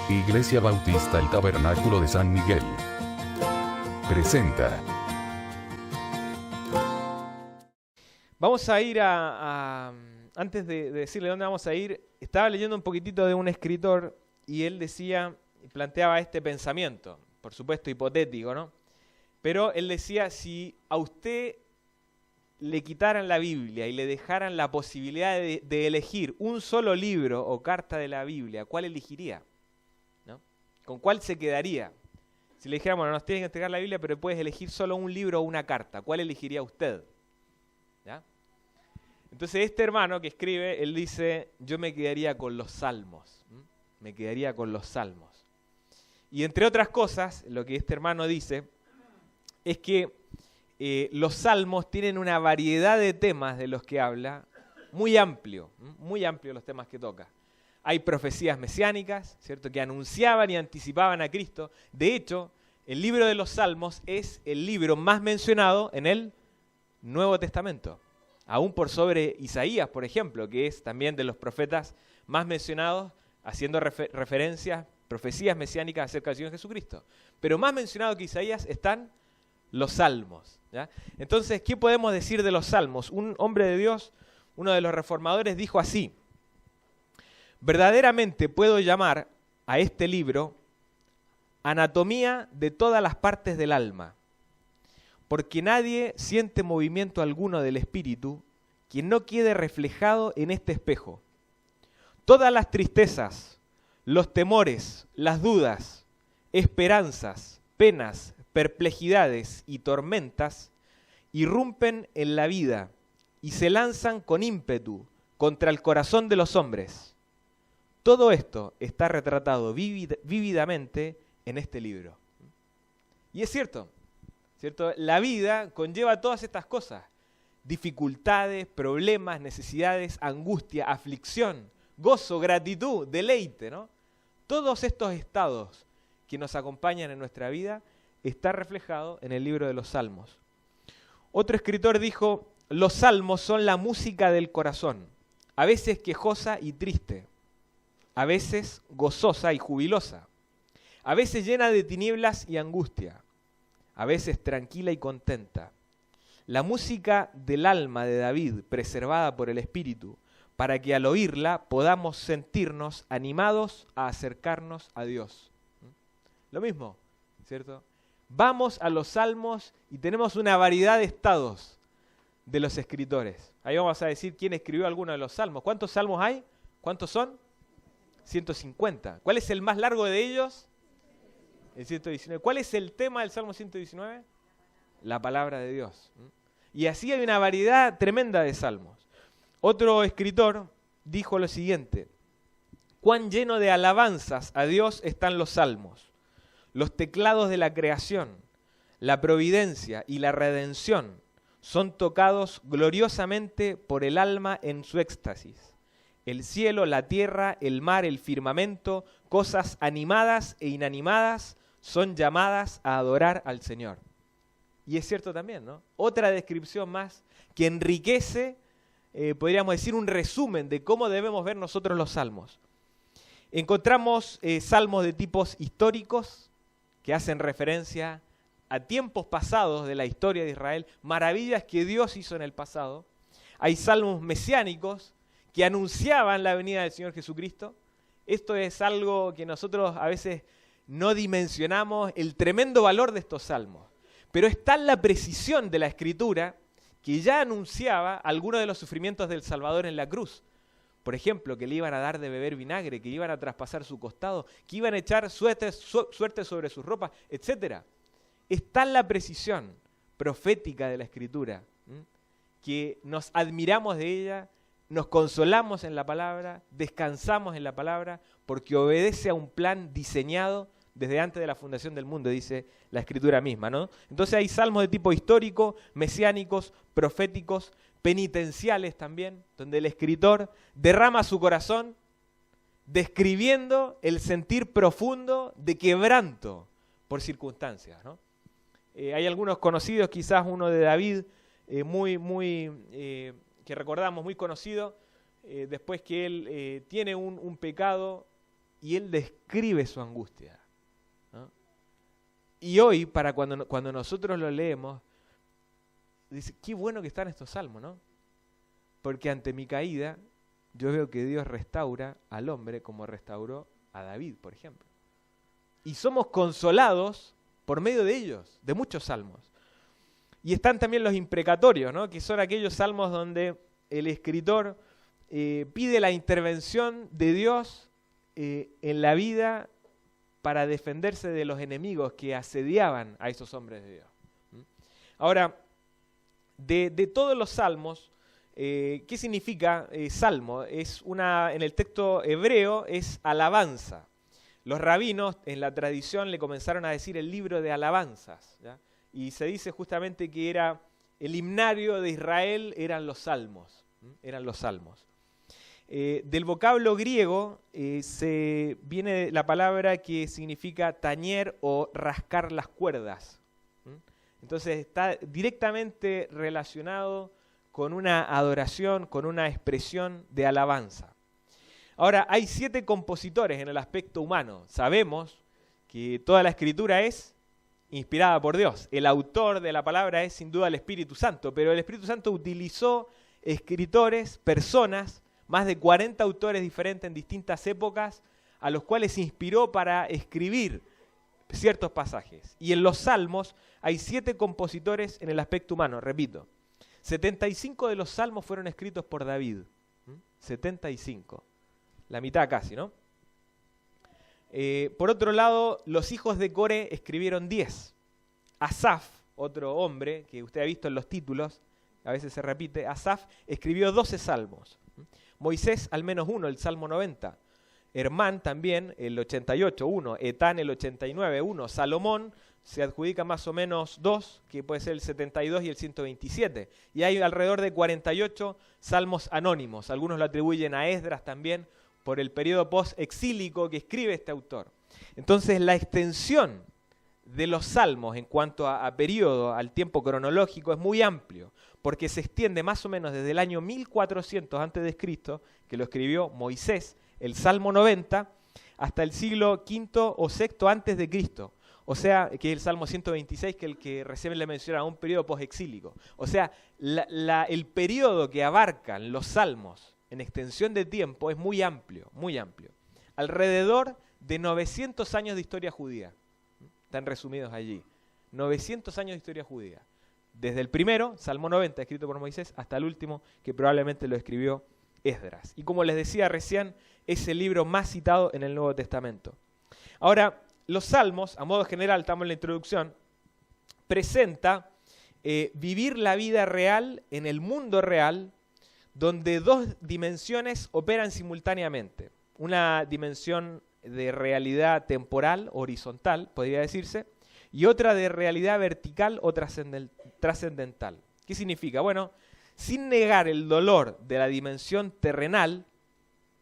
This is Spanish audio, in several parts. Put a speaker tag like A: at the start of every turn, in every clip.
A: Iglesia Bautista El Tabernáculo de San Miguel presenta.
B: Vamos a ir antes de decirle dónde vamos a ir, estaba leyendo un poquitito de un escritor y él decía, planteaba este pensamiento, por supuesto hipotético, ¿no? Pero él decía, si a usted le quitaran la Biblia y le dejaran la posibilidad de elegir un solo libro o carta de la Biblia, ¿cuál elegiría? ¿No? ¿Con cuál se quedaría? Si le dijéramos, no nos tienes que entregar la Biblia, pero puedes elegir solo un libro o una carta, ¿cuál elegiría usted? ¿Ya? Entonces este hermano que escribe, él dice, yo me quedaría con los salmos. Me quedaría con los salmos. Y entre otras cosas, lo que este hermano dice es que los salmos tienen una variedad de temas de los que habla, muy amplio los temas que toca. Hay profecías mesiánicas, ¿cierto?, que anunciaban y anticipaban a Cristo. De hecho, el libro de los salmos es el libro más mencionado en el Nuevo Testamento. Aún por sobre Isaías, por ejemplo, que es también de los profetas más mencionados, haciendo referencias, profecías mesiánicas acerca del Señor Jesucristo. Pero más mencionado que Isaías están los salmos, ¿ya? Entonces, ¿qué podemos decir de los salmos? Un hombre de Dios, uno de los reformadores, dijo así: verdaderamente puedo llamar a este libro anatomía de todas las partes del alma, porque nadie siente movimiento alguno del espíritu que no quede reflejado en este espejo. Todas las tristezas, los temores, las dudas, esperanzas, penas, perplejidades y tormentas irrumpen en la vida y se lanzan con ímpetu contra el corazón de los hombres. Todo esto está retratado vívidamente en este libro. Y es cierto, ¿cierto? La vida conlleva todas estas cosas: dificultades, problemas, necesidades, angustia, aflicción, gozo, gratitud, deleite, ¿no? Todos estos estados que nos acompañan en nuestra vida está reflejado en el libro de los Salmos. Otro escritor dijo, los salmos son la música del corazón, a veces quejosa y triste, a veces gozosa y jubilosa, a veces llena de tinieblas y angustia, a veces tranquila y contenta. La música del alma de David, preservada por el Espíritu, para que al oírla podamos sentirnos animados a acercarnos a Dios. Lo mismo, ¿cierto? Vamos a los salmos y tenemos una variedad de estados de los escritores. Ahí vamos a decir quién escribió alguno de los salmos. ¿Cuántos salmos hay? ¿Cuántos son? 150. ¿Cuál es el más largo de ellos? El 119. ¿Cuál es el tema del Salmo 119? La palabra de Dios. Y así hay una variedad tremenda de salmos. Otro escritor dijo lo siguiente: cuán lleno de alabanzas a Dios están los salmos, los teclados de la creación, la providencia y la redención son tocados gloriosamente por el alma en su éxtasis. El cielo, la tierra, el mar, el firmamento, cosas animadas e inanimadas son llamadas a adorar al Señor. Y es cierto también, ¿no? Otra descripción más que enriquece, podríamos decir, un resumen de cómo debemos ver nosotros los salmos. Encontramos salmos de tipos históricos, que hacen referencia a tiempos pasados de la historia de Israel, maravillas que Dios hizo en el pasado. Hay salmos mesiánicos que anunciaban la venida del Señor Jesucristo. Esto es algo que nosotros a veces no dimensionamos, el tremendo valor de estos salmos. Pero es tal la precisión de la Escritura que ya anunciaba algunos de los sufrimientos del Salvador en la cruz. Por ejemplo, que le iban a dar de beber vinagre, que iban a traspasar su costado, que iban a echar suerte sobre sus ropas, etc. Es tal la precisión profética de la Escritura, que nos admiramos de ella, nos consolamos en la palabra, descansamos en la palabra, porque obedece a un plan diseñado desde antes de la fundación del mundo, dice la Escritura misma, ¿no? Entonces hay salmos de tipo histórico, mesiánicos, proféticos, penitenciales también, donde el escritor derrama su corazón describiendo el sentir profundo de quebranto por circunstancias, ¿no? Hay algunos conocidos, quizás uno de David, que recordamos, muy conocido, después que él tiene un pecado y él describe su angustia, ¿no? Y hoy, para cuando nosotros lo leemos, dice, qué bueno que están estos salmos, ¿no? Porque ante mi caída, yo veo que Dios restaura al hombre como restauró a David, por ejemplo. Y somos consolados por medio de ellos, de muchos salmos. Y están también los imprecatorios, ¿no? Que son aquellos salmos donde el escritor pide la intervención de Dios en la vida para defenderse de los enemigos que asediaban a esos hombres de Dios. Ahora, de todos los salmos, ¿qué significa salmo? En el texto hebreo es alabanza. Los rabinos en la tradición le comenzaron a decir el libro de alabanzas, ¿ya? Y se dice justamente que era el himnario de Israel, eran los salmos. Del vocablo griego viene la palabra que significa tañer o rascar las cuerdas. Entonces está directamente relacionado con una adoración, con una expresión de alabanza. Ahora, hay 7 compositores en el aspecto humano. Sabemos que toda la escritura es inspirada por Dios. El autor de la palabra es sin duda el Espíritu Santo, pero el Espíritu Santo utilizó escritores, personas, más de 40 autores diferentes en distintas épocas, a los cuales inspiró para escribir ciertos pasajes. Y en los salmos hay 7 compositores en el aspecto humano, repito. 75 de los salmos fueron escritos por David. 75. La mitad casi, ¿no? Por otro lado, los hijos de Coré escribieron 10. Asaf, otro hombre que usted ha visto en los títulos, a veces se repite, Asaf escribió 12 salmos. Moisés al menos uno, el Salmo 90. Hermán también, el 88, 1. Etán, el 89, 1. Salomón se adjudica más o menos 2, que puede ser el 72 y el 127. Y hay alrededor de 48 salmos anónimos. Algunos lo atribuyen a Esdras también, por el periodo post-exílico que escribe este autor. Entonces la extensión de los salmos en cuanto a periodo, al tiempo cronológico, es muy amplio, porque se extiende más o menos desde el año 1400 a.C., que lo escribió Moisés, el Salmo 90, hasta el siglo V o VI antes de Cristo. O sea, que es el Salmo 126, que es el que recién le mencionaba, un periodo post-exílico. O sea, el periodo que abarcan los salmos en extensión de tiempo es muy amplio, muy amplio. Alrededor de 900 años de historia judía. Están resumidos allí. 900 años de historia judía. Desde el primero, Salmo 90, escrito por Moisés, hasta el último, que probablemente lo escribió Esdras. Y como les decía recién, es el libro más citado en el Nuevo Testamento. Ahora, los salmos, a modo general, estamos en la introducción, presenta vivir la vida real en el mundo real, donde 2 dimensiones operan simultáneamente. Una dimensión de realidad temporal, horizontal, podría decirse, y otra de realidad vertical o trascendental. ¿Qué significa? Bueno, sin negar el dolor de la dimensión terrenal,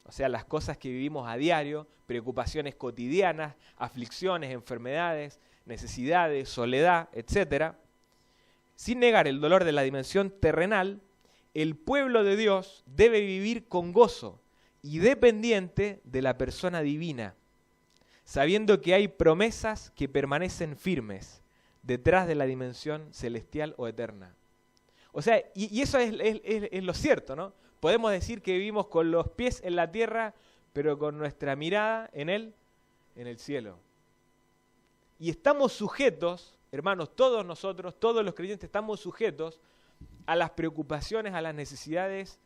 B: o sea, las cosas que vivimos a diario, preocupaciones cotidianas, aflicciones, enfermedades, necesidades, soledad, etc. Sin negar el dolor de la dimensión terrenal, el pueblo de Dios debe vivir con gozo y dependiente de la persona divina, sabiendo que hay promesas que permanecen firmes detrás de la dimensión celestial o eterna. O sea, y eso es lo cierto, ¿no? Podemos decir que vivimos con los pies en la tierra, pero con nuestra mirada en el cielo. Y estamos sujetos, hermanos, todos nosotros, todos los creyentes estamos sujetos a las preocupaciones, a las necesidades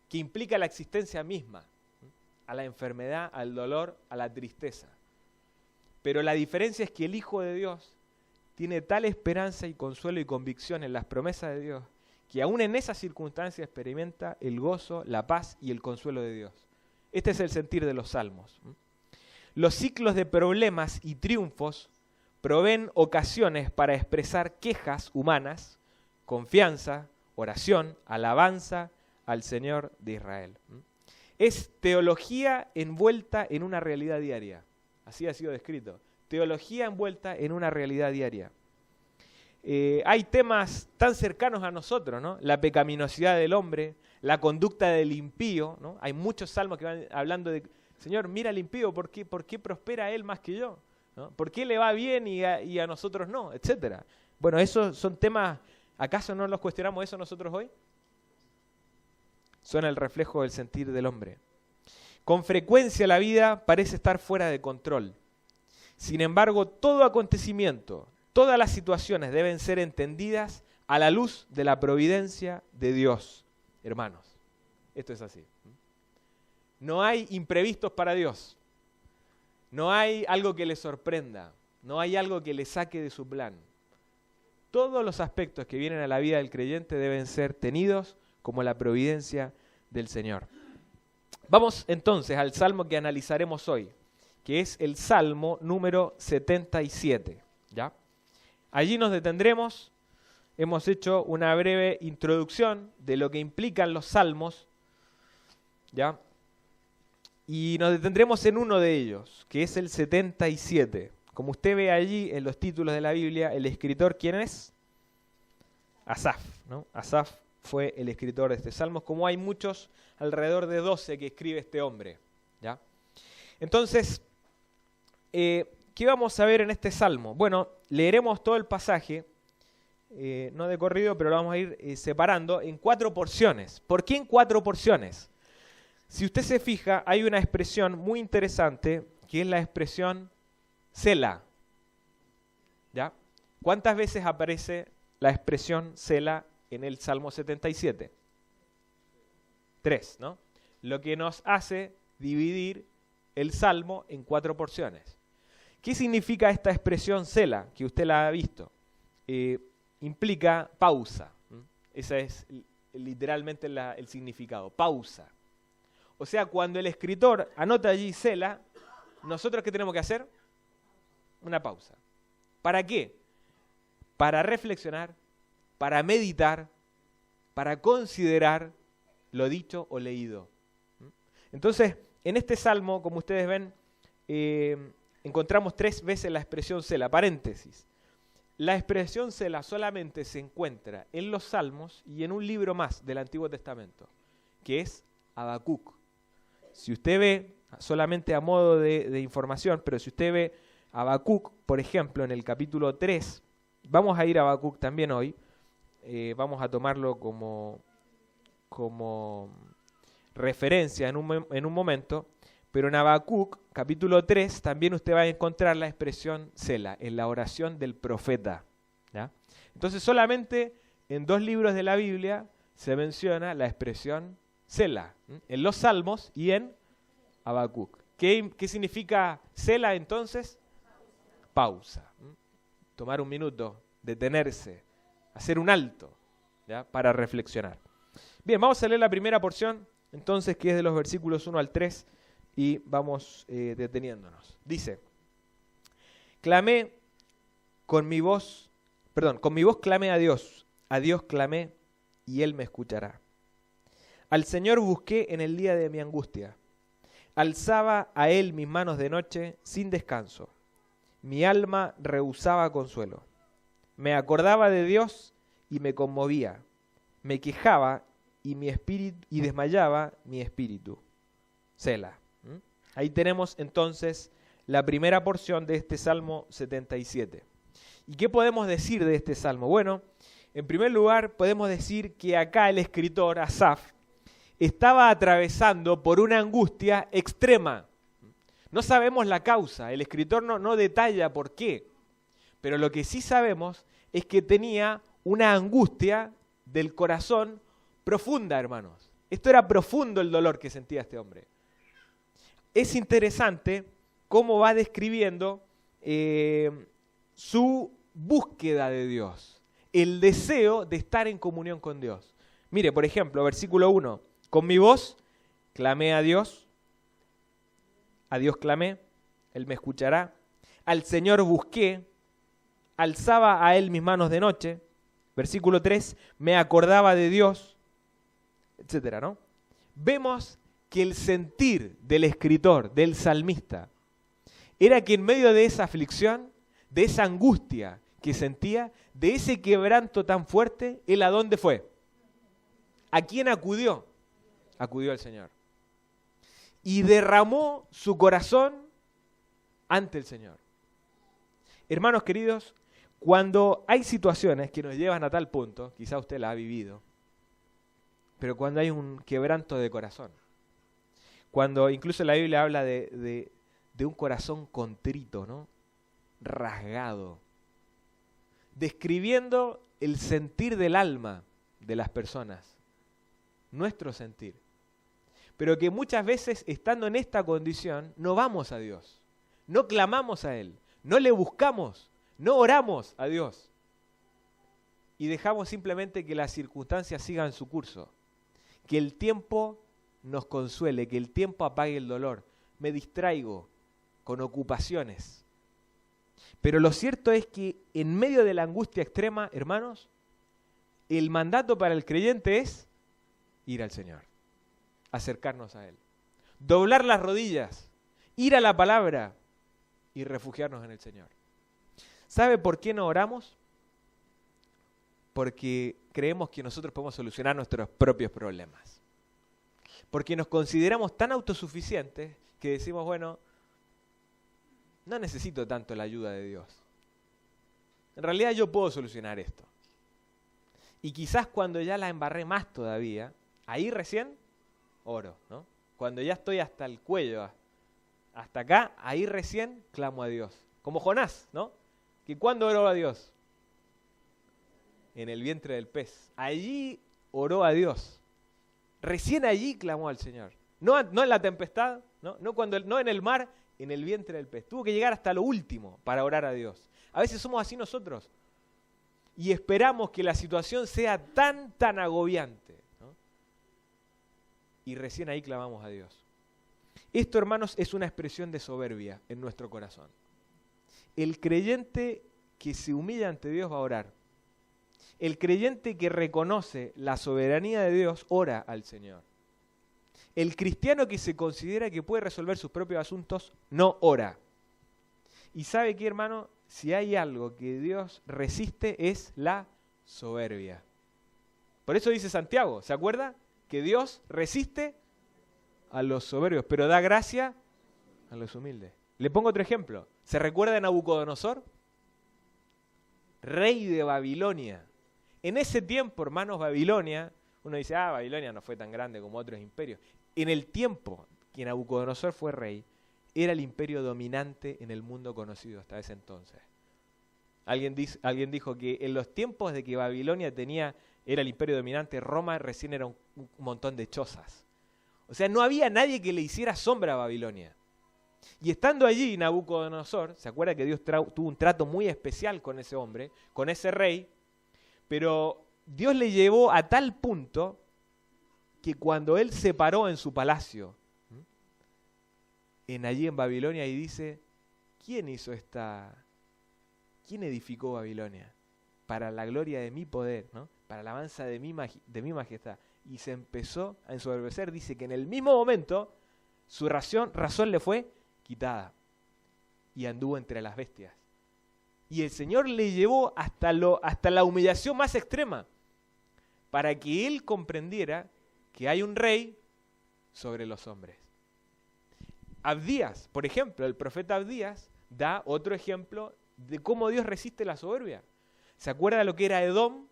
B: que implica la existencia misma, a la enfermedad, al dolor, a la tristeza. Pero la diferencia es que el Hijo de Dios tiene tal esperanza y consuelo y convicción en las promesas de Dios, que aún en esas circunstancias experimenta el gozo, la paz y el consuelo de Dios. Este es el sentir de los salmos. Los ciclos de problemas y triunfos proveen ocasiones para expresar quejas humanas, confianza, oración, alabanza al Señor de Israel. Es teología envuelta en una realidad diaria. Así ha sido descrito. Teología envuelta en una realidad diaria. Hay temas tan cercanos a nosotros, ¿no? La pecaminosidad del hombre, la conducta del impío, ¿no? Hay muchos salmos que van hablando de Señor, mira al impío, ¿por qué prospera él más que yo? ¿No? ¿Por qué le va bien y a nosotros no? Etcétera. Bueno, esos son temas, ¿acaso no los cuestionamos eso nosotros hoy? Son el reflejo del sentir del hombre. Con frecuencia la vida parece estar fuera de control. Sin embargo, todo acontecimiento, todas las situaciones deben ser entendidas a la luz de la providencia de Dios. Hermanos, esto es así. No hay imprevistos para Dios. No hay algo que le sorprenda. No hay algo que le saque de su plan. Todos los aspectos que vienen a la vida del creyente deben ser tenidos como la providencia del Señor. Vamos entonces al salmo que analizaremos hoy, que es el Salmo número 77. ¿Ya? Allí nos detendremos. Hemos hecho una breve introducción de lo que implican los salmos, ¿ya? Y nos detendremos en uno de ellos, que es el 77. Como usted ve allí en los títulos de la Biblia, el escritor, ¿quién es? Asaf, ¿no? Asaf fue el escritor de este salmo, como hay muchos, alrededor de 12 que escribe este hombre, ¿ya? Entonces, ¿qué vamos a ver en este salmo? Bueno, leeremos todo el pasaje, no de corrido, pero lo vamos a ir separando en 4 porciones. ¿Por qué en 4 porciones? Si usted se fija, hay una expresión muy interesante, que es la expresión Selah. ¿Ya? ¿Cuántas veces aparece la expresión Selah en el Salmo 77? 3, ¿no? Lo que nos hace dividir el Salmo en 4 porciones. ¿Qué significa esta expresión Selah? Que usted la ha visto. Implica pausa. Ese es literalmente el significado, pausa. O sea, cuando el escritor anota allí Selah, ¿nosotros qué tenemos que hacer? Una pausa. ¿Para qué? Para reflexionar, para meditar, para considerar lo dicho o leído. Entonces, en este salmo, como ustedes ven, encontramos 3 veces la expresión Selah, paréntesis. La expresión Selah solamente se encuentra en los salmos y en un libro más del Antiguo Testamento, que es Habacuc. Si usted ve, solamente a modo de información, pero si usted ve Habacuc, por ejemplo, en el capítulo 3, vamos a ir a Habacuc también hoy, vamos a tomarlo como referencia en un momento, pero en Habacuc, capítulo 3, también usted va a encontrar la expresión Selah, en la oración del profeta. ¿Ya? Entonces solamente en 2 libros de la Biblia se menciona la expresión Selah, en los Salmos y en Habacuc. ¿Qué significa Selah entonces? Pausa. Tomar un minuto, detenerse, hacer un alto, ¿ya? Para reflexionar. Bien, vamos a leer la primera porción, entonces, que es de los versículos 1 al 3, y vamos deteniéndonos. Dice, con mi voz clamé a Dios clamé, y Él me escuchará. Al Señor busqué en el día de mi angustia. Alzaba a Él mis manos de noche sin descanso. Mi alma rehusaba consuelo. Me acordaba de Dios y me conmovía. Me quejaba y desmayaba mi espíritu. Selah. Ahí tenemos entonces la primera porción de este Salmo 77. ¿Y qué podemos decir de este Salmo? Bueno, en primer lugar podemos decir que acá el escritor, Asaf, estaba atravesando por una angustia extrema. No sabemos la causa, el escritor no detalla por qué, pero lo que sí sabemos es que tenía una angustia del corazón profunda, hermanos. Esto era profundo el dolor que sentía este hombre. Es interesante cómo va describiendo su búsqueda de Dios, el deseo de estar en comunión con Dios. Mire, por ejemplo, versículo 1. Con mi voz clamé a Dios clamé, Él me escuchará. Al Señor busqué, alzaba a Él mis manos de noche. Versículo 3, me acordaba de Dios, etcétera, ¿no? Vemos que el sentir del escritor, del salmista, era que en medio de esa aflicción, de esa angustia que sentía, de ese quebranto tan fuerte, ¿él a dónde fue? ¿A quién acudió? Acudió al Señor. y derramó su corazón ante el Señor. Hermanos queridos, cuando hay situaciones que nos llevan a tal punto, quizá usted la ha vivido, pero cuando hay un quebranto de corazón, cuando incluso la Biblia habla de un corazón contrito, ¿no? Rasgado, describiendo el sentir del alma de las personas, nuestro sentir. Pero que muchas veces, estando en esta condición, no vamos a Dios, no clamamos a Él, no le buscamos, no oramos a Dios. Y dejamos simplemente que las circunstancias sigan su curso, que el tiempo nos consuele, que el tiempo apague el dolor. Me distraigo con ocupaciones. Pero lo cierto es que en medio de la angustia extrema, hermanos, el mandato para el creyente es ir al Señor, acercarnos a Él, doblar las rodillas, ir a la palabra y refugiarnos en el Señor. ¿Sabe por qué no oramos? Porque creemos que nosotros podemos solucionar nuestros propios problemas. Porque nos consideramos tan autosuficientes que decimos, bueno, no necesito tanto la ayuda de Dios. En realidad yo puedo solucionar esto. Y quizás cuando ya la embarré más todavía, ahí recién oro, ¿no? Cuando ya estoy hasta el cuello, hasta acá, ahí recién clamo a Dios. Como Jonás, ¿no? Que cuando oró a Dios, en el vientre del pez, allí oró a Dios. Recién allí clamó al Señor. No en la tempestad, no en el mar, en el vientre del pez. Tuvo que llegar hasta lo último para orar a Dios. A veces somos así nosotros. Y esperamos que la situación sea tan agobiante, ¿no? Y recién ahí clamamos a Dios. Esto, hermanos, es una expresión de soberbia en nuestro corazón. El creyente que se humilla ante Dios va a orar. El creyente que reconoce la soberanía de Dios ora al Señor. El cristiano que se considera que puede resolver sus propios asuntos no ora. Y ¿sabe qué, hermano? Si hay algo que Dios resiste es la soberbia. Por eso dice Santiago, ¿se acuerda? Que Dios resiste a los soberbios, pero da gracia a los humildes. Le pongo otro ejemplo. ¿Se recuerda de Nabucodonosor? Rey de Babilonia. En ese tiempo, hermanos, Babilonia, uno dice, Babilonia no fue tan grande como otros imperios. En el tiempo que Nabucodonosor fue rey, era el imperio dominante en el mundo conocido hasta ese entonces. Alguien dijo que en los tiempos de que Babilonia era el imperio dominante, Roma recién era un montón de chozas. O sea, no había nadie que le hiciera sombra a Babilonia. Y estando allí Nabucodonosor, ¿se acuerda que Dios tuvo un trato muy especial con ese hombre, con ese rey? Pero Dios le llevó a tal punto que cuando él se paró en su palacio, allí en Babilonia, y dice, ¿quién edificó Babilonia? Para la gloria de mi poder, ¿no? Para la alabanza de mi majestad. Y se empezó a ensoberbecer. Dice que en el mismo momento su razón le fue quitada y anduvo entre las bestias. Y el Señor le llevó hasta la humillación más extrema para que él comprendiera que hay un rey sobre los hombres. Abdías, por ejemplo, el profeta Abdías da otro ejemplo de cómo Dios resiste la soberbia. ¿Se acuerda de lo que era Edom?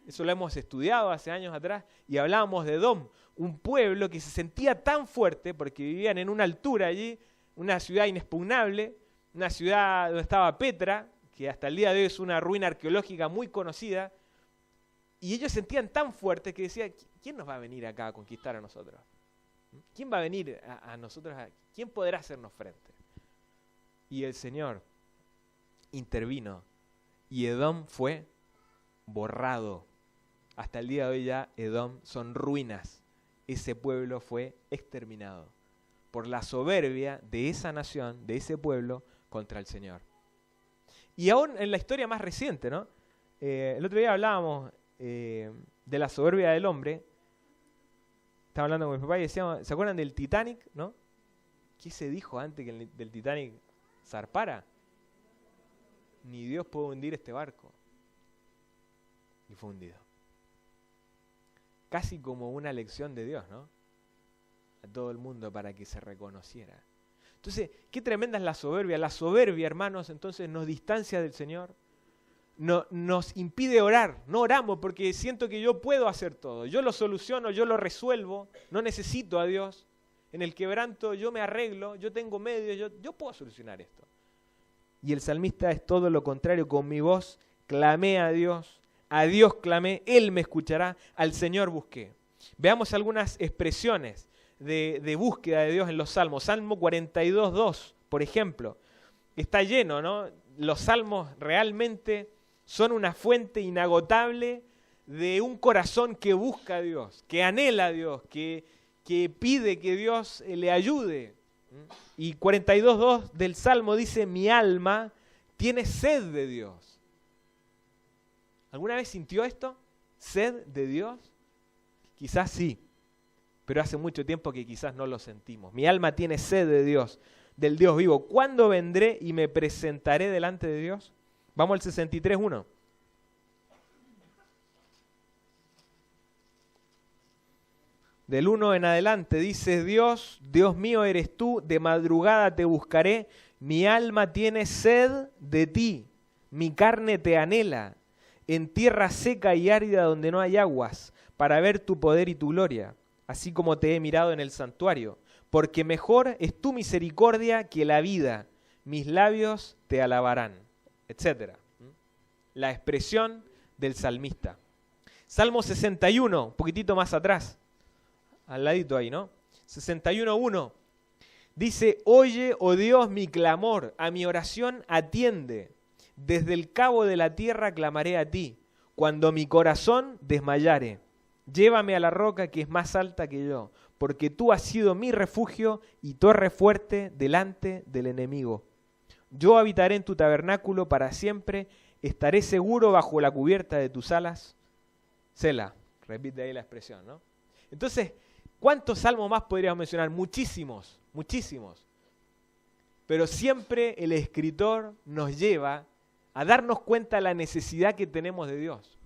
B: Eso lo hemos estudiado hace años atrás y hablábamos de Edom, un pueblo que se sentía tan fuerte porque vivían en una altura allí, una ciudad inexpugnable, una ciudad donde estaba Petra, que hasta el día de hoy es una ruina arqueológica muy conocida, y ellos sentían tan fuerte que decían, ¿quién nos va a venir acá a conquistar a nosotros? ¿Quién va a venir a nosotros? ¿Quién podrá hacernos frente? Y el Señor intervino y Edom fue borrado. Hasta el día de hoy ya Edom son ruinas. Ese pueblo fue exterminado por la soberbia de esa nación, de ese pueblo, contra el Señor. Y aún en la historia más reciente, ¿no? El otro día hablábamos de la soberbia del hombre. Estaba hablando con mi papá y decíamos, ¿se acuerdan del Titanic, no? ¿Qué se dijo antes que del Titanic zarpara? Ni Dios puede hundir este barco. Y fue hundido. Casi como una lección de Dios, ¿no? a todo el mundo para que se reconociera. Entonces, qué tremenda es la soberbia. La soberbia, hermanos, entonces nos distancia del Señor, nos impide orar. No oramos porque siento que yo puedo hacer todo. Yo lo soluciono, yo lo resuelvo, no necesito a Dios. En el quebranto yo me arreglo, yo tengo medios, yo puedo solucionar esto. Y el salmista es todo lo contrario. Con mi voz clamé a Dios clamé, Él me escuchará, al Señor busqué. Veamos algunas expresiones de búsqueda de Dios en los salmos. Salmo 42:2, por ejemplo, está lleno, ¿no? Los salmos realmente son una fuente inagotable de un corazón que busca a Dios, que anhela a Dios, que pide que Dios le ayude. Y 42:2 del Salmo dice, mi alma tiene sed de Dios. ¿Alguna vez sintió esto? ¿Sed de Dios? Quizás sí, pero hace mucho tiempo que quizás no lo sentimos. Mi alma tiene sed de Dios, del Dios vivo. ¿Cuándo vendré y me presentaré delante de Dios? Vamos al 63:1. Del 1 en adelante dice, Dios mío eres tú, de madrugada te buscaré, mi alma tiene sed de ti, mi carne te anhela, en tierra seca y árida donde no hay aguas, para ver tu poder y tu gloria, así como te he mirado en el santuario, porque mejor es tu misericordia que la vida, mis labios te alabarán, etc. La expresión del salmista. Salmo 61, un poquitito más atrás. Al ladito ahí, ¿no? 61:1. Dice, oye, oh Dios, mi clamor, a mi oración atiende. Desde el cabo de la tierra clamaré a ti, cuando mi corazón desmayare. Llévame a la roca que es más alta que yo, porque tú has sido mi refugio y torre fuerte delante del enemigo. Yo habitaré en tu tabernáculo para siempre, estaré seguro bajo la cubierta de tus alas. Selah. Repite ahí la expresión, ¿no? Entonces, ¿cuántos salmos más podríamos mencionar? Muchísimos, muchísimos. Pero siempre el escritor nos lleva a darnos cuenta de la necesidad que tenemos de Dios.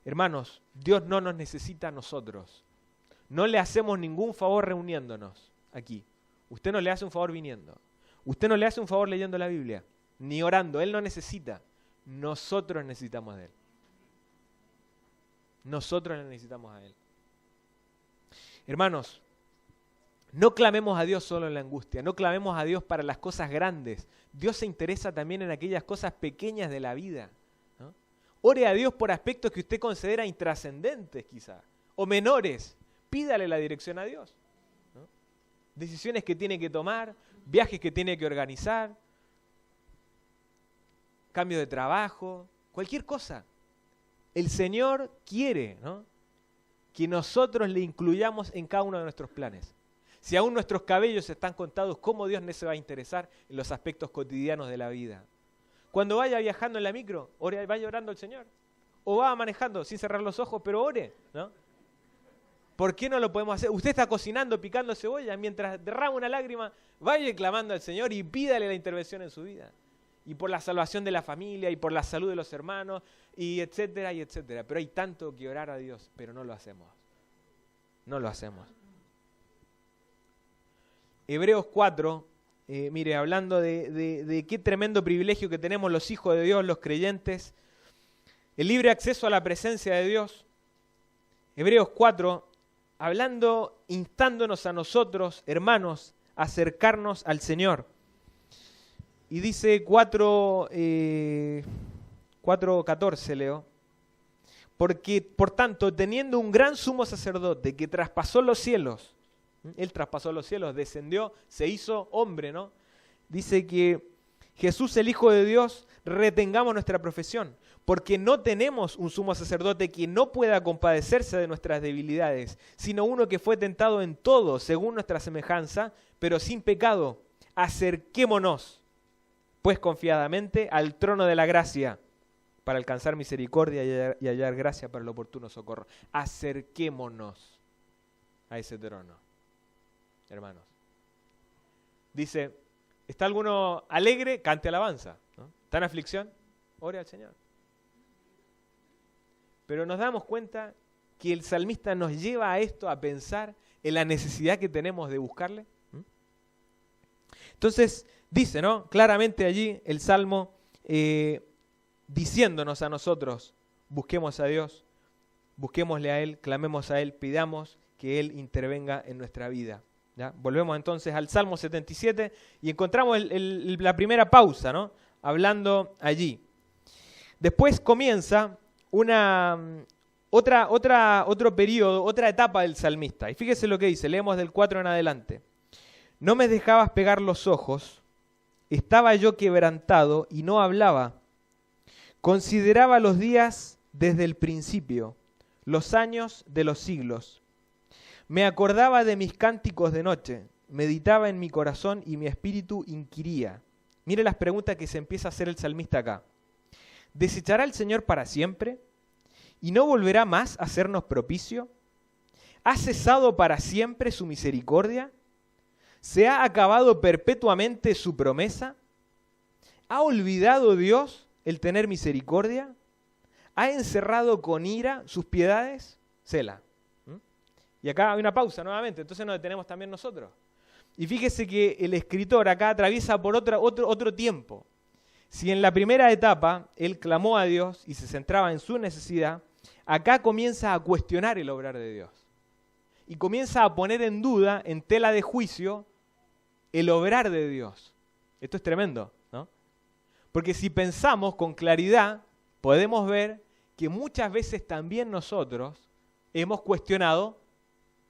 B: Hermanos, Dios no nos necesita a nosotros. No le hacemos ningún favor reuniéndonos aquí. Usted no le hace un favor viniendo. Usted no le hace un favor leyendo la Biblia, ni orando. Él no necesita. Nosotros necesitamos de Él. Nosotros le necesitamos a Él. Hermanos, no clamemos a Dios solo en la angustia, no clamemos a Dios para las cosas grandes. Dios se interesa también en aquellas cosas pequeñas de la vida, ¿no? Ore a Dios por aspectos que usted considera intrascendentes quizá, o menores. Pídale la dirección a Dios, ¿no? Decisiones que tiene que tomar, viajes que tiene que organizar, cambio de trabajo, cualquier cosa. El Señor quiere, ¿no?, que nosotros le incluyamos en cada uno de nuestros planes. Si aún nuestros cabellos están contados, ¿cómo Dios no se va a interesar en los aspectos cotidianos de la vida? Cuando vaya viajando en la micro, vaya orando al Señor. O va manejando sin cerrar los ojos, pero ore, ¿no? ¿Por qué no lo podemos hacer? Usted está cocinando, picando cebolla, mientras derrama una lágrima, vaya clamando al Señor y pídale la intervención en su vida. Y por la salvación de la familia, y por la salud de los hermanos, y etcétera, y etcétera. Pero hay tanto que orar a Dios, pero no lo hacemos. No lo hacemos. Hebreos 4, mire, hablando de qué tremendo privilegio que tenemos los hijos de Dios, los creyentes, el libre acceso a la presencia de Dios. Hebreos 4, hablando, instándonos a nosotros, hermanos, a acercarnos al Señor. Y dice 4:14, leo. Porque, por tanto, teniendo un gran sumo sacerdote que traspasó los cielos, Él traspasó los cielos, descendió, se hizo hombre, ¿no? Dice que Jesús, el Hijo de Dios, retengamos nuestra profesión, porque no tenemos un sumo sacerdote que no pueda compadecerse de nuestras debilidades, sino uno que fue tentado en todo, según nuestra semejanza, pero sin pecado. Acerquémonos, pues confiadamente, al trono de la gracia, para alcanzar misericordia y hallar gracia para el oportuno socorro. Acerquémonos a ese trono, hermanos. Dice, ¿está alguno alegre? Cante alabanza, ¿no? ¿Está en aflicción? Ore al Señor. Pero nos damos cuenta que el salmista nos lleva a esto, a pensar en la necesidad que tenemos de buscarle? Entonces, dice, ¿no? Claramente allí el Salmo diciéndonos a nosotros, busquemos a Dios, busquémosle a Él, clamemos a Él, pidamos que Él intervenga en nuestra vida. ¿Ya? Volvemos entonces al Salmo 77 y encontramos la primera pausa, ¿no? Hablando allí. Después comienza otro periodo, otra etapa del salmista. Y fíjese lo que dice, leemos del 4 en adelante. No me dejabas pegar los ojos, estaba yo quebrantado y no hablaba. Consideraba los días desde el principio, los años de los siglos. Me acordaba de mis cánticos de noche, meditaba en mi corazón y mi espíritu inquiría. Mire las preguntas que se empieza a hacer el salmista acá. ¿Desechará el Señor para siempre? ¿Y no volverá más a hacernos propicio? ¿Ha cesado para siempre su misericordia? ¿Se ha acabado perpetuamente su promesa? ¿Ha olvidado Dios el tener misericordia? ¿Ha encerrado con ira sus piedades? Sela. Y acá hay una pausa nuevamente, entonces nos detenemos también nosotros. Y fíjese que el escritor acá atraviesa por otro tiempo. Si en la primera etapa él clamó a Dios y se centraba en su necesidad, acá comienza a cuestionar el obrar de Dios. Y comienza a poner en duda, en tela de juicio, el obrar de Dios. Esto es tremendo, ¿no? Porque si pensamos con claridad, podemos ver que muchas veces también nosotros hemos cuestionado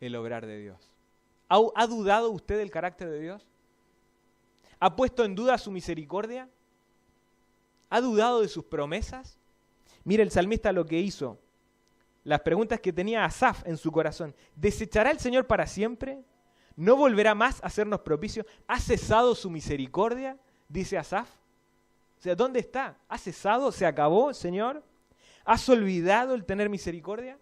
B: el obrar de Dios. ¿Ha dudado usted del carácter de Dios? ¿Ha puesto en duda su misericordia? ¿Ha dudado de sus promesas? Mire el salmista lo que hizo. Las preguntas que tenía Asaf en su corazón. ¿Desechará el Señor para siempre? ¿No volverá más a hacernos propicio? ¿Ha cesado su misericordia? Dice Asaf. O sea, ¿dónde está? ¿Ha cesado? ¿Se acabó, Señor? ¿Has olvidado el tener misericordia?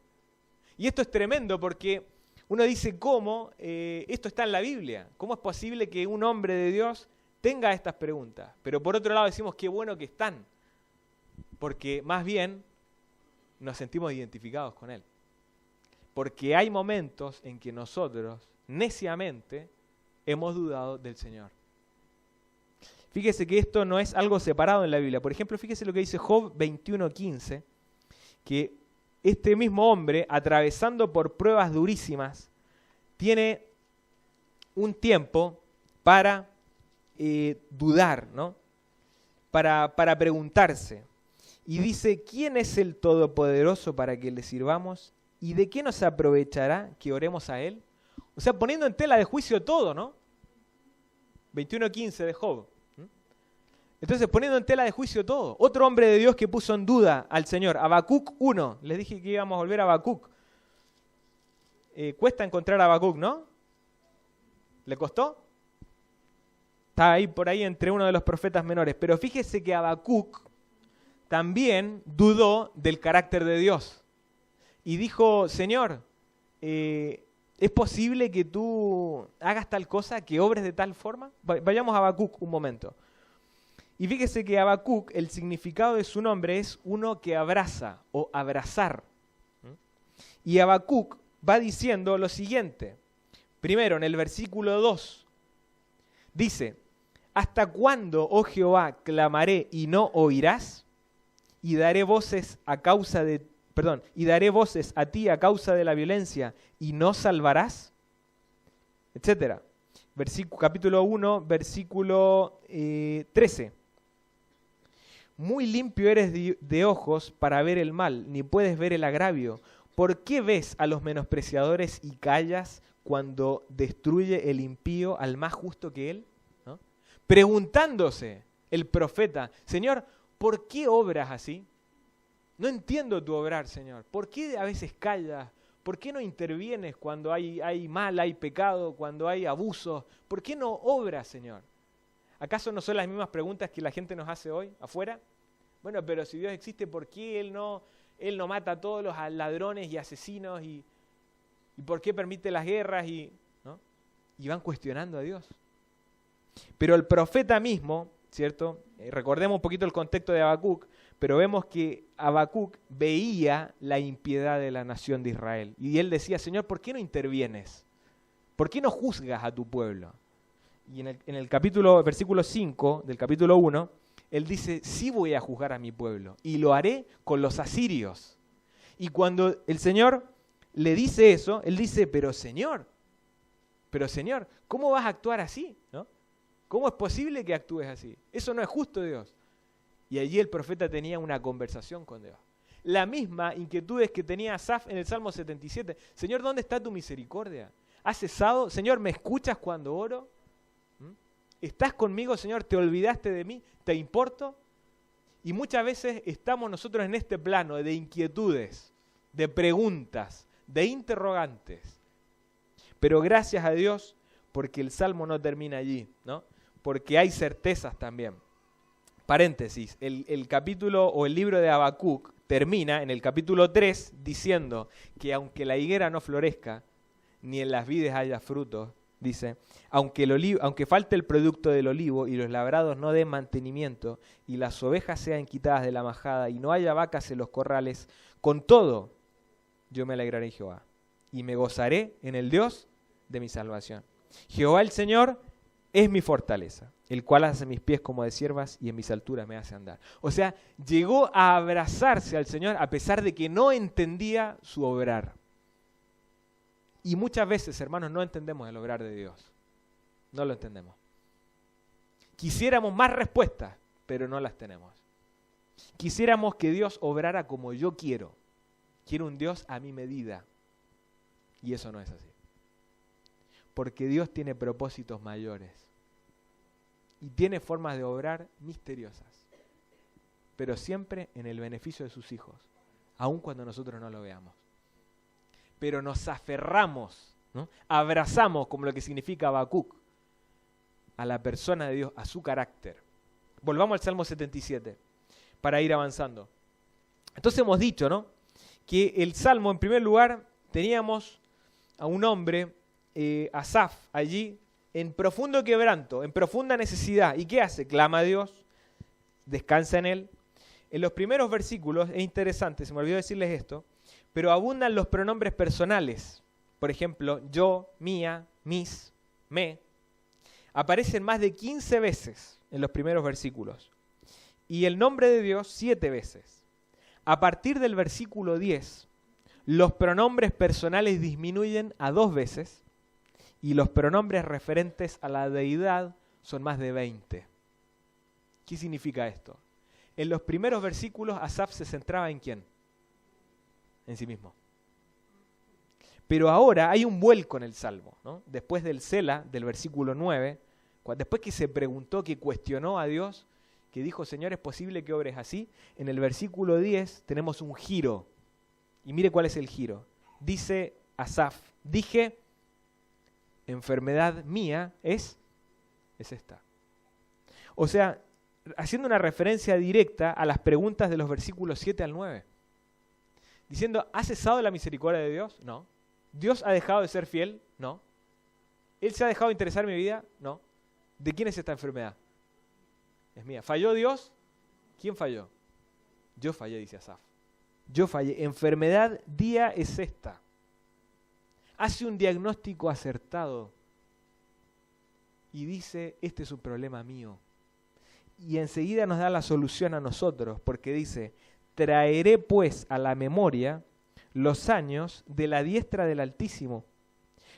B: Y esto es tremendo porque uno dice, ¿cómo? Esto está en la Biblia. ¿Cómo es posible que un hombre de Dios tenga estas preguntas? Pero por otro lado decimos, qué bueno que están. Porque más bien nos sentimos identificados con Él. Porque hay momentos en que nosotros, neciamente, hemos dudado del Señor. Fíjese que esto no es algo separado en la Biblia. Por ejemplo, fíjese lo que dice Job 21:15, que este mismo hombre, atravesando por pruebas durísimas, tiene un tiempo para dudar, ¿no? Para preguntarse. Y dice, ¿quién es el Todopoderoso para que le sirvamos? ¿Y de qué nos aprovechará que oremos a Él? O sea, poniendo en tela de juicio todo, ¿no? 21:15 de Job. Entonces, poniendo en tela de juicio todo. Otro hombre de Dios que puso en duda al Señor, Habacuc 1. Les dije que íbamos a volver a Habacuc. Cuesta encontrar a Habacuc, ¿no? ¿Le costó? Está ahí por ahí entre uno de los profetas menores. Pero fíjese que Habacuc también dudó del carácter de Dios. Y dijo, Señor, ¿es posible que tú hagas tal cosa, que obres de tal forma? Vayamos a Habacuc un momento. Y fíjese que Habacuc, el significado de su nombre es uno que abraza o abrazar. Y Habacuc va diciendo lo siguiente. Primero, en el versículo 2, dice, ¿hasta cuándo, oh Jehová, clamaré y no oirás? Y daré voces a ti a causa de la violencia y no salvarás, etcétera. Capítulo 1, versículo 13. Muy limpio eres de ojos para ver el mal, ni puedes ver el agravio. ¿Por qué ves a los menospreciadores y callas cuando destruye el impío al más justo que él? ¿No? Preguntándose el profeta, Señor, ¿por qué obras así? No entiendo tu obrar, Señor. ¿Por qué a veces callas? ¿Por qué no intervienes cuando hay mal, hay pecado, cuando hay abusos? ¿Por qué no obras, Señor? ¿Acaso no son las mismas preguntas que la gente nos hace hoy, afuera? Bueno, pero si Dios existe, ¿por qué Él no mata a todos los ladrones y asesinos? ¿Y por qué permite las guerras? ¿No? Y van cuestionando a Dios. Pero el profeta mismo, ¿cierto? Recordemos un poquito el contexto de Habacuc, pero vemos que Habacuc veía la impiedad de la nación de Israel. Y él decía, Señor, ¿por qué no intervienes? ¿Por qué no juzgas a tu pueblo? Y en el versículo 5 del capítulo 1, él dice, sí voy a juzgar a mi pueblo y lo haré con los asirios. Y cuando el Señor le dice eso, él dice, pero Señor, ¿cómo vas a actuar así? ¿No? ¿Cómo es posible que actúes así? Eso no es justo, Dios. Y allí el profeta tenía una conversación con Dios. La misma inquietudes que tenía Asaf en el Salmo 77. Señor, ¿dónde está tu misericordia? ¿Has cesado? Señor, ¿me escuchas cuando oro? ¿Estás conmigo, Señor? ¿Te olvidaste de mí? ¿Te importo? Y muchas veces estamos nosotros en este plano de inquietudes, de preguntas, de interrogantes. Pero gracias a Dios, porque el Salmo no termina allí, ¿no? Porque hay certezas también. Paréntesis, el capítulo o el libro de Habacuc termina en el capítulo 3 diciendo que aunque la higuera no florezca, ni en las vides haya frutos, dice, aunque falte el producto del olivo y los labrados no den mantenimiento y las ovejas sean quitadas de la majada y no haya vacas en los corrales, con todo yo me alegraré en Jehová y me gozaré en el Dios de mi salvación. Jehová el Señor es mi fortaleza, el cual hace mis pies como de siervas y en mis alturas me hace andar. O sea, llegó a abrazarse al Señor a pesar de que no entendía su obrar. Y muchas veces, hermanos, no entendemos el obrar de Dios. No lo entendemos. Quisiéramos más respuestas, pero no las tenemos. Quisiéramos que Dios obrara como yo quiero. Quiero un Dios a mi medida. Y eso no es así. Porque Dios tiene propósitos mayores. Y tiene formas de obrar misteriosas. Pero siempre en el beneficio de sus hijos. Aun cuando nosotros no lo veamos. Pero nos aferramos, ¿no? Abrazamos, como lo que significa Habacuc, a la persona de Dios, a su carácter. Volvamos al Salmo 77, para ir avanzando. Entonces hemos dicho, ¿no?, que el Salmo, en primer lugar, teníamos a un hombre, Asaf, allí, en profundo quebranto, en profunda necesidad. ¿Y qué hace? Clama a Dios, descansa en Él. En los primeros versículos, es interesante, se me olvidó decirles esto, pero abundan los pronombres personales. Por ejemplo, yo, mía, mis, me. Aparecen más de 15 veces en los primeros versículos. Y el nombre de Dios 7 veces. A partir del versículo 10, los pronombres personales disminuyen a 2 veces y los pronombres referentes a la deidad son más de 20. ¿Qué significa esto? En los primeros versículos Asaf se centraba en ¿quién? En sí mismo. Pero ahora hay un vuelco en el Salmo, ¿no? Después del Sela, del versículo 9, después que se preguntó, que cuestionó a Dios, que dijo, Señor, ¿es posible que obres así? En el versículo 10 tenemos un giro. Y mire cuál es el giro. Dice Asaf, dije, enfermedad mía es esta. O sea, haciendo una referencia directa a las preguntas de los versículos 7 al 9. Diciendo, ¿ha cesado la misericordia de Dios? No. ¿Dios ha dejado de ser fiel? No. ¿Él se ha dejado de interesar en mi vida? No. ¿De quién es esta enfermedad? Es mía. ¿Falló Dios? ¿Quién falló? Yo fallé, dice Asaf. Yo fallé. Enfermedad día es esta. Hace un diagnóstico acertado y dice, este es un problema mío. Y enseguida nos da la solución a nosotros, porque dice, traeré pues a la memoria los años de la diestra del Altísimo.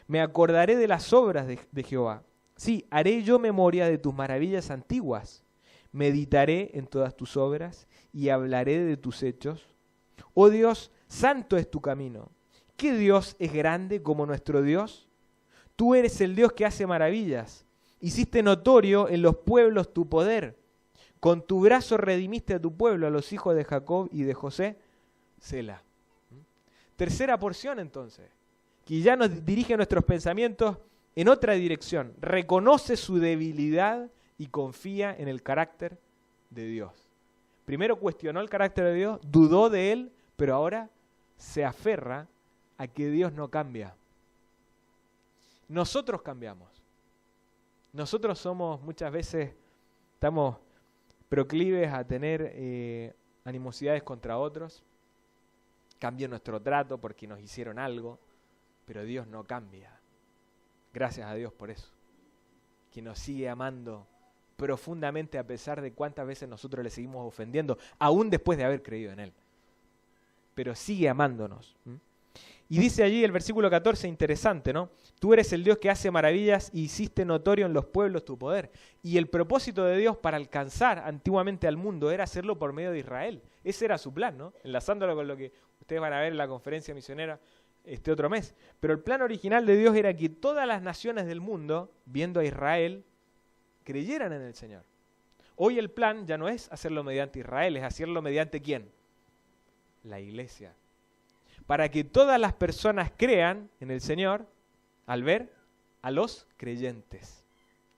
B: Me acordaré de las obras de Jehová. Sí, haré yo memoria de tus maravillas antiguas. Meditaré en todas tus obras y hablaré de tus hechos. Oh Dios, santo es tu camino. ¿Qué Dios es grande como nuestro Dios? Tú eres el Dios que hace maravillas. Hiciste notorio en los pueblos tu poder. Con tu brazo redimiste a tu pueblo, a los hijos de Jacob y de José. Sela. Tercera porción entonces, que ya nos dirige nuestros pensamientos en otra dirección. Reconoce su debilidad y confía en el carácter de Dios. Primero cuestionó el carácter de Dios, dudó de él, pero ahora se aferra a que Dios no cambia. Nosotros cambiamos. Nosotros somos muchas veces, estamos proclives a tener animosidades contra otros. Cambia nuestro trato porque nos hicieron algo, pero Dios no cambia. Gracias a Dios por eso. Que nos sigue amando profundamente a pesar de cuántas veces nosotros le seguimos ofendiendo, aún después de haber creído en Él. Pero sigue amándonos. Y dice allí el versículo 14, interesante, ¿no? Tú eres el Dios que hace maravillas y hiciste notorio en los pueblos tu poder. Y el propósito de Dios para alcanzar antiguamente al mundo era hacerlo por medio de Israel. Ese era su plan, ¿no? Enlazándolo con lo que ustedes van a ver en la conferencia misionera este otro mes. Pero el plan original de Dios era que todas las naciones del mundo, viendo a Israel, creyeran en el Señor. Hoy el plan ya no es hacerlo mediante Israel, es hacerlo mediante ¿quién? La iglesia. Para que todas las personas crean en el Señor al ver a los creyentes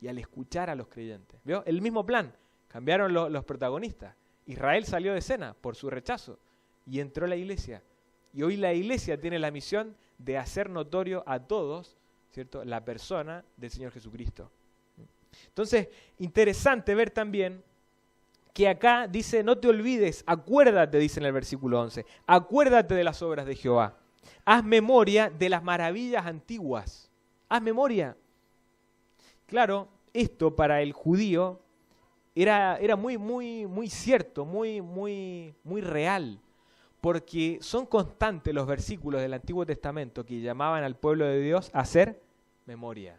B: y al escuchar a los creyentes. ¿Vio? El mismo plan. Cambiaron los protagonistas. Israel salió de escena por su rechazo y entró la iglesia. Y hoy la iglesia tiene la misión de hacer notorio a todos, ¿cierto?, la persona del Señor Jesucristo. Entonces, interesante ver también que acá dice, no te olvides, acuérdate, dice en el versículo 11, acuérdate de las obras de Jehová. Haz memoria de las maravillas antiguas. Haz memoria. Claro, esto para el judío era muy cierto, muy real, porque son constantes los versículos del Antiguo Testamento que llamaban al pueblo de Dios a hacer memoria.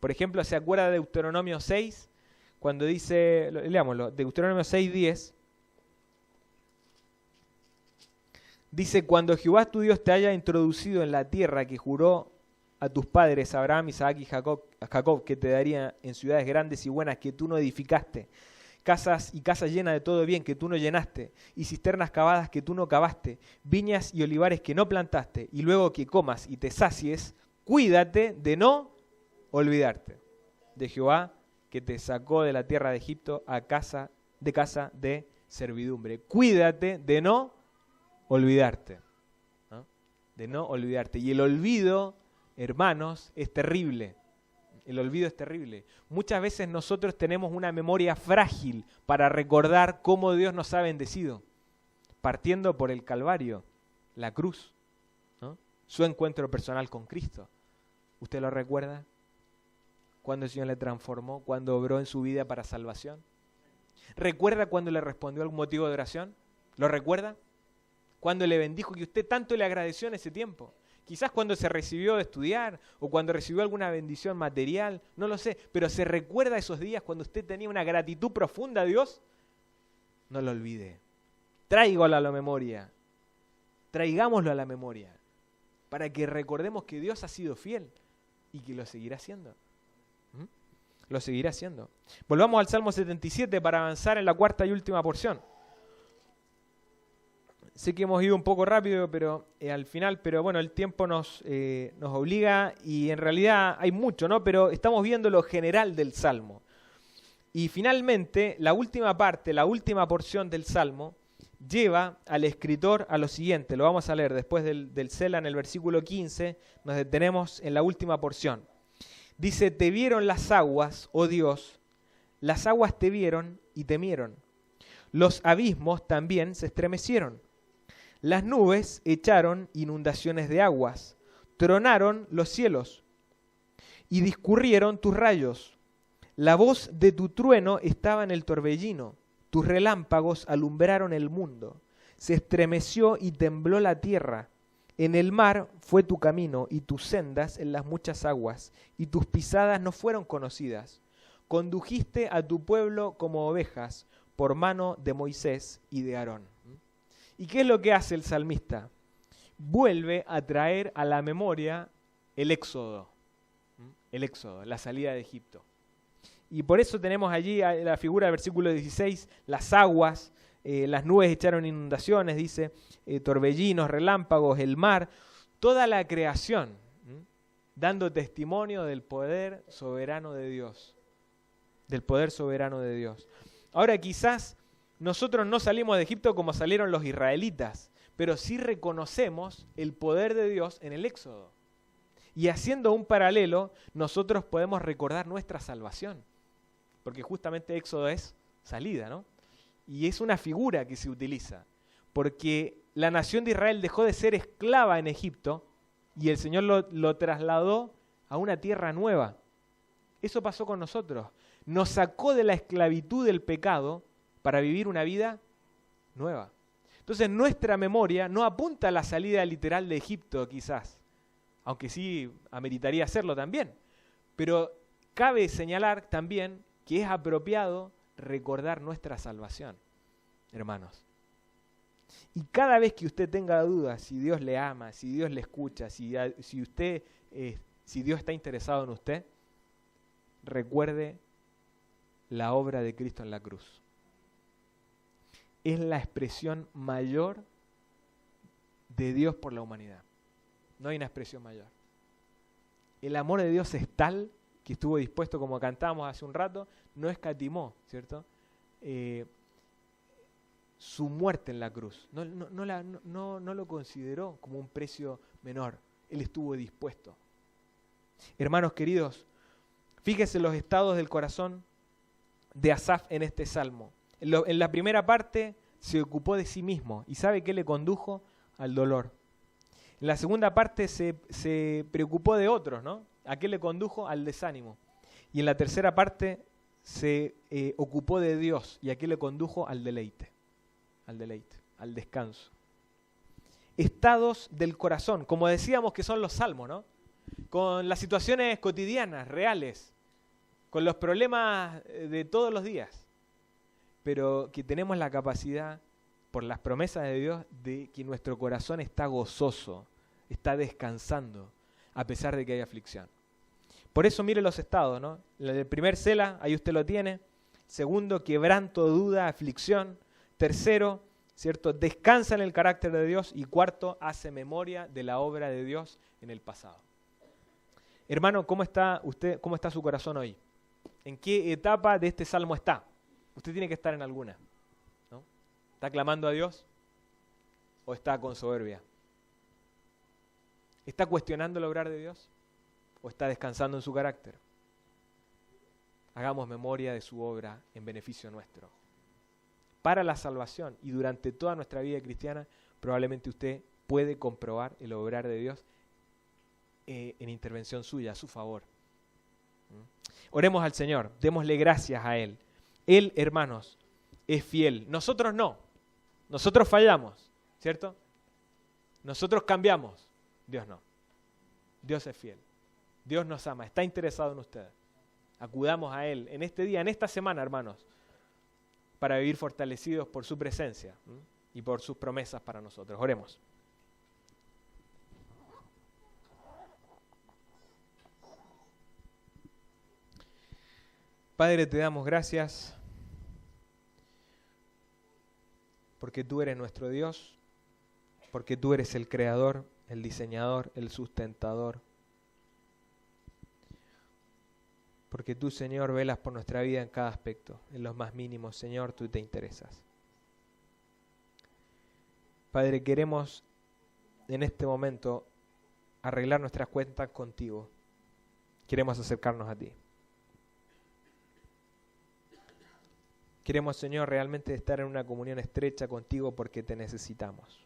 B: Por ejemplo, ¿se acuerda de Deuteronomio 6? Cuando dice, leámoslo, Deuteronomio 6:10, dice, cuando Jehová tu Dios te haya introducido en la tierra que juró a tus padres, Abraham, Isaac y Jacob, que te daría en ciudades grandes y buenas que tú no edificaste, casas llenas de todo bien que tú no llenaste, y cisternas cavadas que tú no cavaste, viñas y olivares que no plantaste, y luego que comas y te sacies, cuídate de no olvidarte de Jehová, que te sacó de la tierra de Egipto a casa de servidumbre. Cuídate de no olvidarte. ¿No? De no olvidarte. Y el olvido, hermanos, es terrible. El olvido es terrible. Muchas veces nosotros tenemos una memoria frágil para recordar cómo Dios nos ha bendecido. Partiendo por el Calvario, la cruz, ¿no? Su encuentro personal con Cristo. ¿Usted lo recuerda? Cuando el Señor le transformó, cuando obró en su vida para salvación. ¿Recuerda cuando le respondió algún motivo de oración? ¿Lo recuerda? Cuando le bendijo, que usted tanto le agradeció en ese tiempo. Quizás cuando se recibió de estudiar o cuando recibió alguna bendición material, no lo sé, pero ¿se recuerda esos días cuando usted tenía una gratitud profunda a Dios? No lo olvide. Tráigalo a la memoria. Traigámoslo a la memoria para que recordemos que Dios ha sido fiel y que lo seguirá haciendo. Lo seguirá haciendo. Volvamos al Salmo 77 para avanzar en la cuarta y última porción. Sé que hemos ido un poco rápido pero al final, pero bueno, el tiempo nos obliga y en realidad hay mucho, ¿no? Pero estamos viendo lo general del Salmo. Y finalmente, la última parte, la última porción del Salmo, lleva al escritor a lo siguiente. Lo vamos a leer después del Sela en el versículo 15, nos detenemos en la última porción. Dice, te vieron las aguas, oh Dios, las aguas te vieron y temieron. Los abismos también se estremecieron. Las nubes echaron inundaciones de aguas, tronaron los cielos y discurrieron tus rayos. La voz de tu trueno estaba en el torbellino, tus relámpagos alumbraron el mundo. Se estremeció y tembló la tierra. En el mar fue tu camino y tus sendas en las muchas aguas, y tus pisadas no fueron conocidas. Condujiste a tu pueblo como ovejas por mano de Moisés y de Aarón. ¿Y qué es lo que hace el salmista? Vuelve a traer a la memoria el éxodo, la salida de Egipto. Y por eso tenemos allí la figura del versículo 16, las aguas, las nubes echaron inundaciones, dice, torbellinos, relámpagos, el mar, toda la creación, dando testimonio del poder soberano de Dios, del poder soberano de Dios. Ahora quizás nosotros no salimos de Egipto como salieron los israelitas, pero sí reconocemos el poder de Dios en el Éxodo. Y haciendo un paralelo, nosotros podemos recordar nuestra salvación, porque justamente Éxodo es salida, ¿no? Y es una figura que se utiliza, porque la nación de Israel dejó de ser esclava en Egipto y el Señor lo trasladó a una tierra nueva. Eso pasó con nosotros. Nos sacó de la esclavitud del pecado para vivir una vida nueva. Entonces nuestra memoria no apunta a la salida literal de Egipto quizás, aunque sí ameritaría hacerlo también. Pero cabe señalar también que es apropiado recordar nuestra salvación, hermanos. Y cada vez que usted tenga dudas si Dios le ama, si Dios le escucha, si Dios está interesado en usted, recuerde la obra de Cristo en la cruz. Es la expresión mayor de Dios por la humanidad. No hay una expresión mayor. El amor de Dios es tal que estuvo dispuesto, como cantamos hace un rato, no escatimó, ¿cierto? Su muerte en la cruz. No lo consideró como un precio menor. Él estuvo dispuesto. Hermanos queridos, fíjense los estados del corazón de Asaf en este salmo. En la primera parte se ocupó de sí mismo y ¿sabe qué le condujo? Al dolor. En la segunda parte se preocupó de otros, ¿no? ¿A qué le condujo? Al desánimo. Y en la tercera parte se ocupó de Dios y ¿a qué le condujo? Al deleite, al descanso. Estados del corazón, como decíamos que son los salmos, ¿no? Con las situaciones cotidianas, reales, con los problemas de todos los días, pero que tenemos la capacidad, por las promesas de Dios, de que nuestro corazón está gozoso, está descansando, a pesar de que hay aflicción. Por eso mire los estados, ¿no? El primer cela, ahí usted lo tiene. Segundo, quebranto, duda, aflicción. Tercero, ¿cierto? Descansa en el carácter de Dios. Y cuarto, hace memoria de la obra de Dios en el pasado. Hermano, ¿cómo está usted? ¿Cómo está su corazón hoy? ¿En qué etapa de este salmo está? Usted tiene que estar en alguna, ¿no? ¿Está clamando a Dios? ¿O está con soberbia? ¿Está cuestionando el obrar de Dios? ¿O está descansando en su carácter? Hagamos memoria de su obra en beneficio nuestro. Para la salvación y durante toda nuestra vida cristiana, probablemente usted puede comprobar el obrar de Dios en intervención suya, a su favor. Oremos al Señor, démosle gracias a Él. Él, hermanos, es fiel. Nosotros no. Nosotros fallamos, ¿cierto? Nosotros cambiamos. Dios no. Dios es fiel. Dios nos ama, está interesado en ustedes. Acudamos a Él en este día, en esta semana, hermanos, para vivir fortalecidos por su presencia y por sus promesas para nosotros. Oremos. Padre, te damos gracias porque tú eres nuestro Dios, porque tú eres el creador, el diseñador, el sustentador. Porque tú, Señor, velas por nuestra vida en cada aspecto, en los más mínimos, Señor, tú te interesas. Padre, queremos en este momento arreglar nuestras cuentas contigo. Queremos acercarnos a ti. Queremos, Señor, realmente estar en una comunión estrecha contigo porque te necesitamos.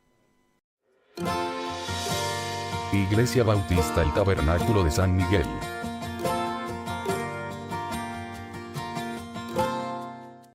A: Iglesia Bautista El Tabernáculo de San Miguel.